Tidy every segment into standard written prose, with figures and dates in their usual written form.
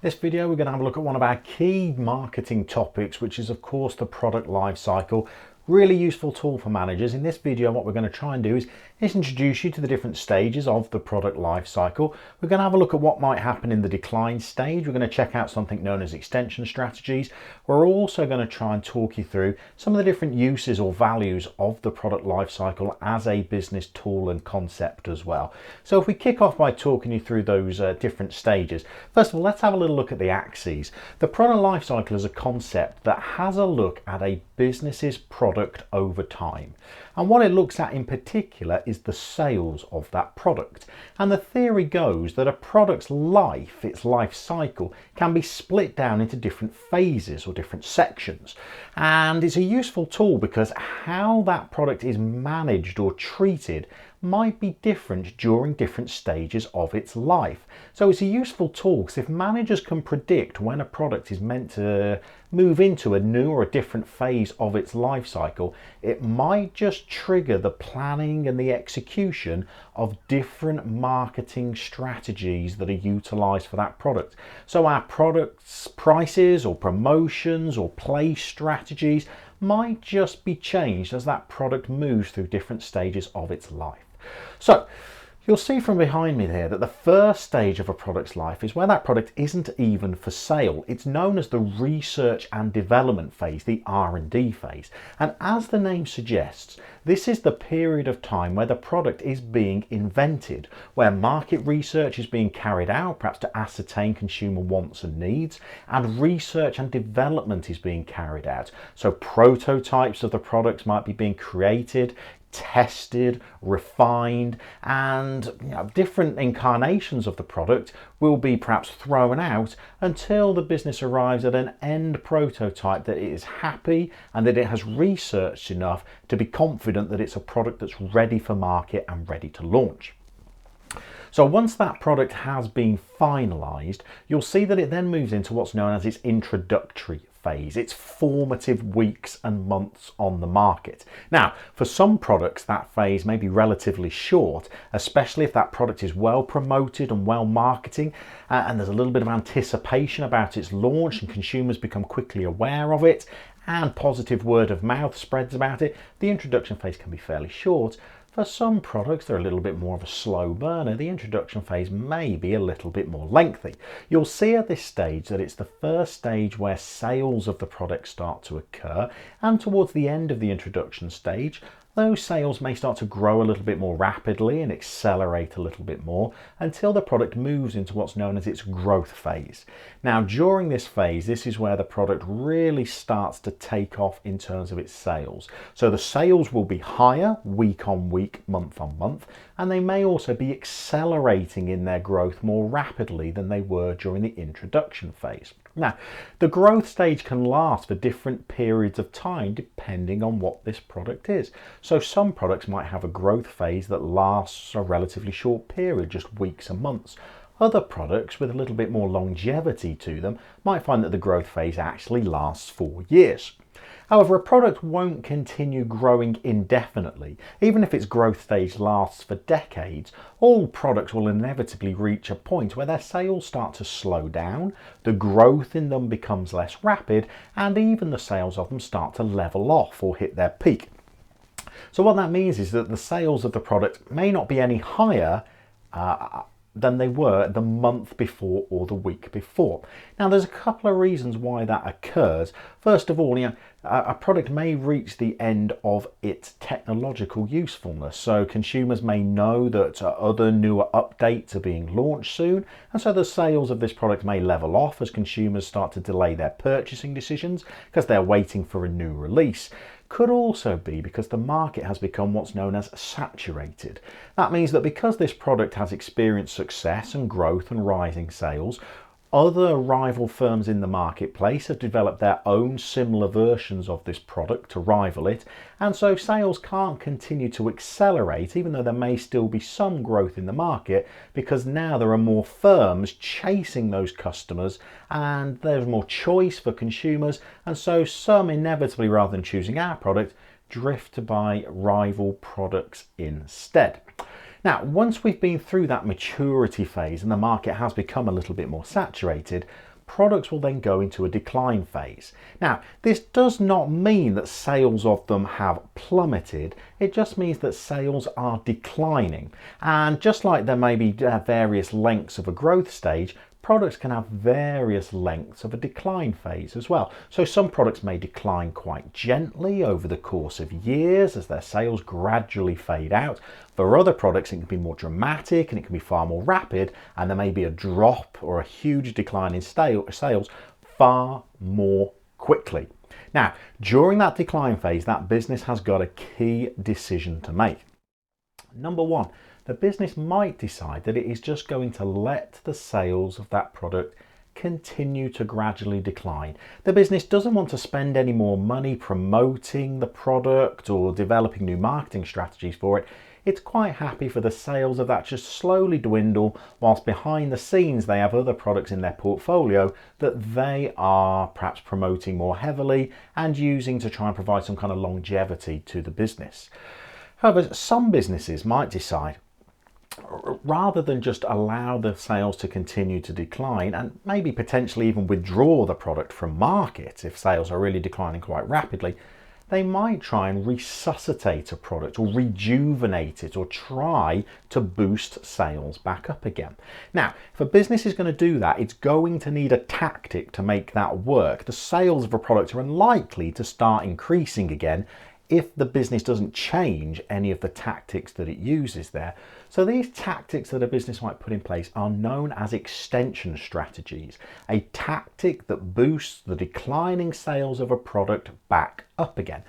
This video we're going to have a look at one of our key marketing topics, which is of course the product life cycle. Really useful tool for managers. In this video what we're going to try and do is introduce you to the different stages of the product life cycle. We're going to have a look at what might happen in the decline stage. We're going to check out something known as extension strategies. We're also going to try and talk you through some of the different uses or values of the product life cycle as a business tool and concept as well. So if we kick off by talking you through those different stages, first of all, let's have a little look at the axes. The product life cycle is a concept that has a look at a business's product over time, and what it looks at in particular is the sales of that product. And the theory goes that a product's life, its life cycle, can be split down into different phases or different sections, and it's a useful tool because how that product is managed or treated might be different during different stages of its life. So it's a useful tool because if managers can predict when a product is meant to move into a new or a different phase of its life cycle, it might just trigger the planning and the execution of different marketing strategies that are utilized for that product. So our product's prices or promotions or play strategies might just be changed as that product moves through different stages of its life. So you'll see from behind me here that the first stage of a product's life is where that product isn't even for sale. It's known as the research and development phase, the R&D phase. And as the name suggests, this is the period of time where the product is being invented, where market research is being carried out, perhaps to ascertain consumer wants and needs, and research and development is being carried out. So prototypes of the products might be being created, tested, refined, and different incarnations of the product will be perhaps thrown out until the business arrives at an end prototype that it is happy and that it has researched enough to be confident that it's a product that's ready for market and ready to launch. So once that product has been finalized, you'll see that it then moves into what's known as its introductory phase, its formative weeks and months on the market. Now, for some products, that phase may be relatively short, especially if that product is well promoted and well marketing, and there's a little bit of anticipation about its launch and consumers become quickly aware of it, and positive word of mouth spreads about it. The introduction phase can be fairly short. For some products, they're a little bit more of a slow burner. The introduction phase may be a little bit more lengthy. You'll see at this stage that it's the first stage where sales of the product start to occur, and towards the end of the introduction stage, those sales may start to grow a little bit more rapidly and accelerate a little bit more until the product moves into what's known as its growth phase. Now, during this phase, this is where the product really starts to take off in terms of its sales. So the sales will be higher week on week, month on month, and they may also be accelerating in their growth more rapidly than they were during the introduction phase. Now, the growth stage can last for different periods of time depending on what this product is. So some products might have a growth phase that lasts a relatively short period, just weeks and months. Other products with a little bit more longevity to them might find that the growth phase actually lasts 4 years. However, a product won't continue growing indefinitely. Even if its growth stage lasts for decades, all products will inevitably reach a point where their sales start to slow down, the growth in them becomes less rapid, and even the sales of them start to level off or hit their peak. So what that means is that the sales of the product may not be any higher than they were the month before or the week before. Now, there's a couple of reasons why that occurs. First of all, a product may reach the end of its technological usefulness. So consumers may know that other newer updates are being launched soon, and so the sales of this product may level off as consumers start to delay their purchasing decisions because they're waiting for a new release. Could also be because the market has become what's known as saturated. That means that because this product has experienced success and growth and rising sales, other rival firms in the marketplace have developed their own similar versions of this product to rival it, and so sales can't continue to accelerate even though there may still be some growth in the market, because now there are more firms chasing those customers and there's more choice for consumers, and so some inevitably, rather than choosing our product, drift to buy rival products instead. Now, once we've been through that maturity phase and the market has become a little bit more saturated, products will then go into a decline phase. Now, this does not mean that sales of them have plummeted. It just means that sales are declining. And just like there may be various lengths of a growth stage, products can have various lengths of a decline phase as well. So some products may decline quite gently over the course of years as their sales gradually fade out. For other products, it can be more dramatic and it can be far more rapid, and there may be a drop or a huge decline in sales far more quickly. Now, during that decline phase, that business has got a key decision to make. Number one, the business might decide that it is just going to let the sales of that product continue to gradually decline. The business doesn't want to spend any more money promoting the product or developing new marketing strategies for it. It's quite happy for the sales of that just slowly dwindle, whilst behind the scenes they have other products in their portfolio that they are perhaps promoting more heavily and using to try and provide some kind of longevity to the business. However, some businesses might decide, rather than just allow the sales to continue to decline and maybe potentially even withdraw the product from market if sales are really declining quite rapidly, they might try and resuscitate a product or rejuvenate it or try to boost sales back up again. Now, if a business is going to do that, it's going to need a tactic to make that work. The sales of a product are unlikely to start increasing again if the business doesn't change any of the tactics that it uses there. So these tactics that a business might put in place are known as extension strategies, a tactic that boosts the declining sales of a product back up again.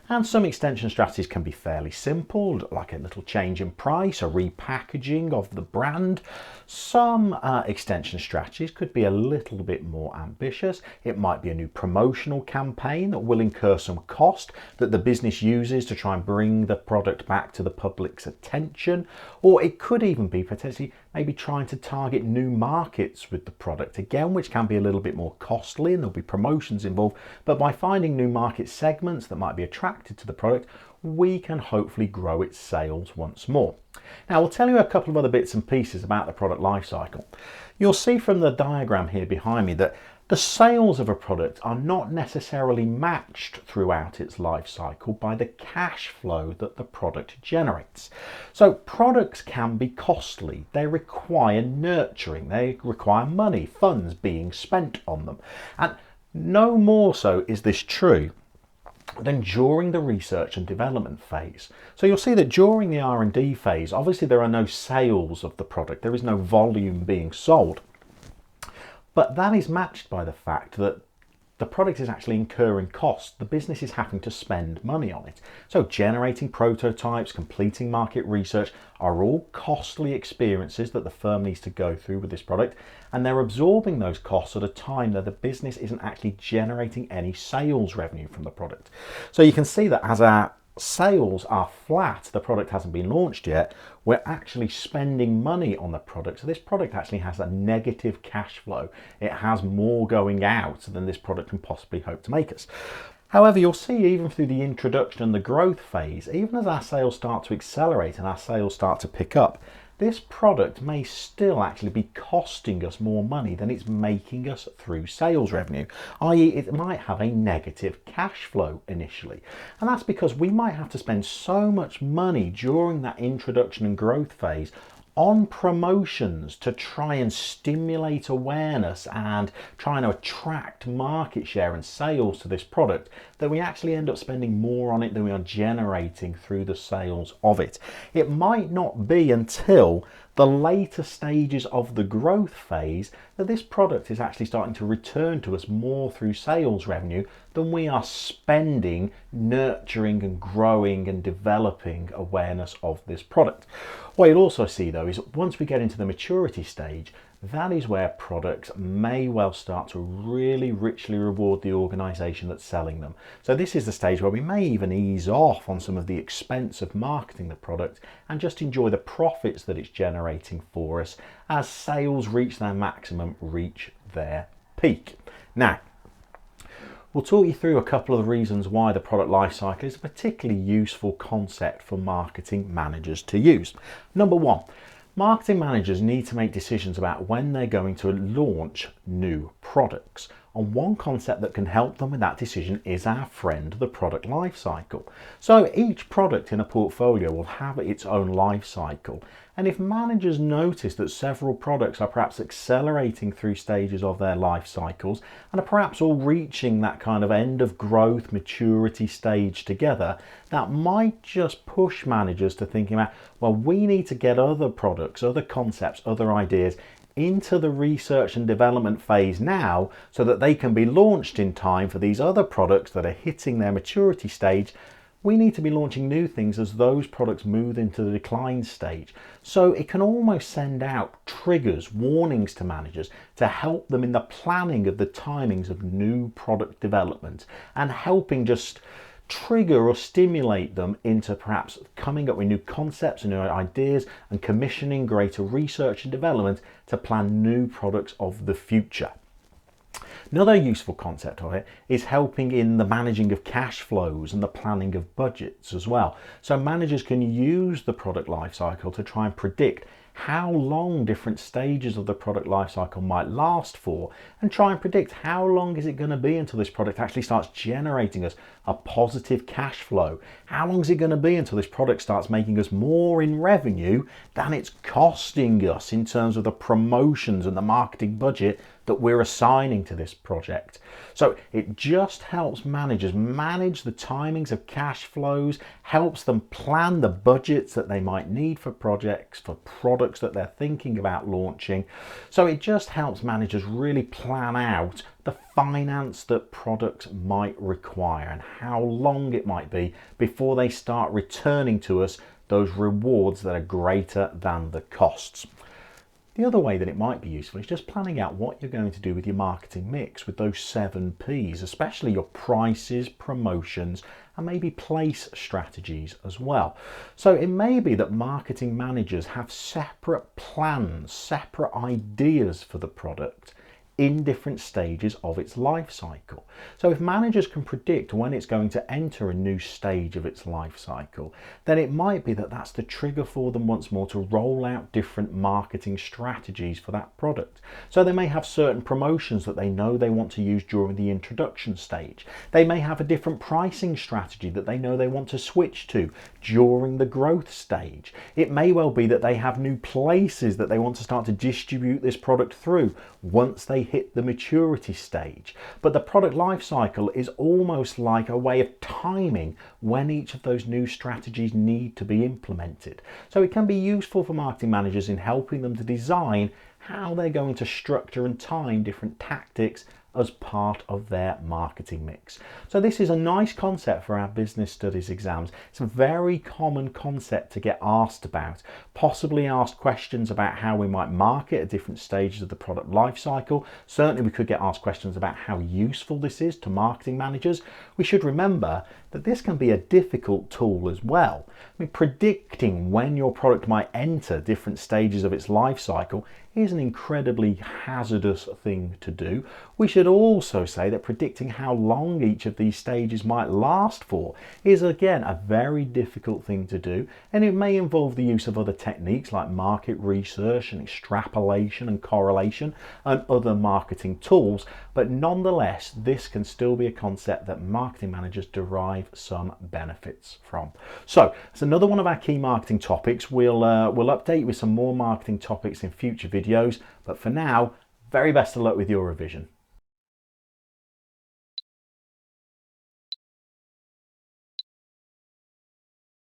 And some extension strategies can be fairly simple, like a little change in price, a repackaging of the brand. Some extension strategies could be a little bit more ambitious. It might be a new promotional campaign that will incur some cost that the business uses to try and bring the product back to the public's attention. Or it could even be potentially maybe trying to target new markets with the product, again, which can be a little bit more costly and there'll be promotions involved. But by finding new market segments that might be attracted to the product, we can hopefully grow its sales once more. Now, we'll tell you a couple of other bits and pieces about the product life cycle. You'll see from the diagram here behind me that the sales of a product are not necessarily matched throughout its life cycle by the cash flow that the product generates. So products can be costly, they require nurturing, they require money, funds being spent on them. And no more so is this true than during the research and development phase. So you'll see that during the R&D phase, obviously there are no sales of the product, there is no volume being sold. But that is matched by the fact that the product is actually incurring costs. The business is having to spend money on it. So generating prototypes, completing market research are all costly experiences that the firm needs to go through with this product. And they're absorbing those costs at a time that the business isn't actually generating any sales revenue from the product. So you can see that as our sales are flat, the product hasn't been launched yet, we're actually spending money on the product. So this product actually has a negative cash flow. It has more going out than this product can possibly hope to make us. However, you'll see even through the introduction and the growth phase, even as our sales start to accelerate and our sales start to pick up, this product may still actually be costing us more money than it's making us through sales revenue, i.e. it might have a negative cash flow initially. And that's because we might have to spend so much money during that introduction and growth phase on promotions to try and stimulate awareness and trying to attract market share and sales to this product that we actually end up spending more on it than we are generating through the sales of it. It might not be until the later stages of the growth phase that this product is actually starting to return to us more through sales revenue than we are spending nurturing and growing and developing awareness of this product. What you'll also see though is once we get into the maturity stage, that is where products may well start to really richly reward the organisation that's selling them. So this is the stage where we may even ease off on some of the expense of marketing the product and just enjoy the profits that it's generating for us as sales reach their maximum, reach their peak. Now, we'll talk you through a couple of the reasons why the product lifecycle is a particularly useful concept for marketing managers to use. Number one, Marketing managers need to make decisions about when they're going to launch new products. And one concept that can help them with that decision is our friend, the product life cycle. So each product in a portfolio will have its own life cycle. And if managers notice that several products are perhaps accelerating through stages of their life cycles and are perhaps all reaching that kind of end of growth, maturity stage together, that might just push managers to thinking about, well, we need to get other products, other concepts, other ideas into the research and development phase now so that they can be launched in time for these other products that are hitting their maturity stage. We need to be launching new things as those products move into the decline stage. So it can almost send out triggers, warnings to managers to help them in the planning of the timings of new product development and helping just trigger or stimulate them into perhaps coming up with new concepts and new ideas and commissioning greater research and development to plan new products of the future. Another useful concept of it is helping in the managing of cash flows and the planning of budgets as well. So managers can use the product lifecycle to try and predict how long different stages of the product lifecycle might last for and try and predict how long is it going to be until this product actually starts generating us a positive cash flow. How long is it going to be until this product starts making us more in revenue than it's costing us in terms of the promotions and the marketing budget that we're assigning to this project. So it just helps managers manage the timings of cash flows, helps them plan the budgets that they might need for projects, for products that they're thinking about launching. So it just helps managers really plan out the finance that products might require and how long it might be before they start returning to us those rewards that are greater than the costs. The other way that it might be useful is just planning out what you're going to do with your marketing mix with those 7 Ps, especially your prices, promotions, and maybe place strategies as well. So it may be that marketing managers have separate plans, separate ideas for the product in different stages of its life cycle. So if managers can predict when it's going to enter a new stage of its life cycle, then it might be that that's the trigger for them once more to roll out different marketing strategies for that product. So they may have certain promotions that they know they want to use during the introduction stage. They may have a different pricing strategy that they know they want to switch to during the growth stage. It may well be that they have new places that they want to start to distribute this product through once they hit the maturity stage. But the product life cycle is almost like a way of timing when each of those new strategies need to be implemented. So it can be useful for marketing managers in helping them to design how they're going to structure and time different tactics as part of their marketing mix. So this is a nice concept for our business studies exams. It's a very common concept to get asked about, possibly asked questions about how we might market at different stages of the product life cycle. Certainly we could get asked questions about how useful this is to marketing managers. We should remember that this can be a difficult tool as well. I mean, predicting when your product might enter different stages of its life cycle is an incredibly hazardous thing to do. We should also say that predicting how long each of these stages might last for is again a very difficult thing to do, and it may involve the use of other techniques like market research and extrapolation and correlation and other marketing tools, but nonetheless this can still be a concept that marketing managers derive some benefits from. So it's another one of our key marketing topics. We'll update you with some more marketing topics in future videos, but for now, very best of luck with your revision.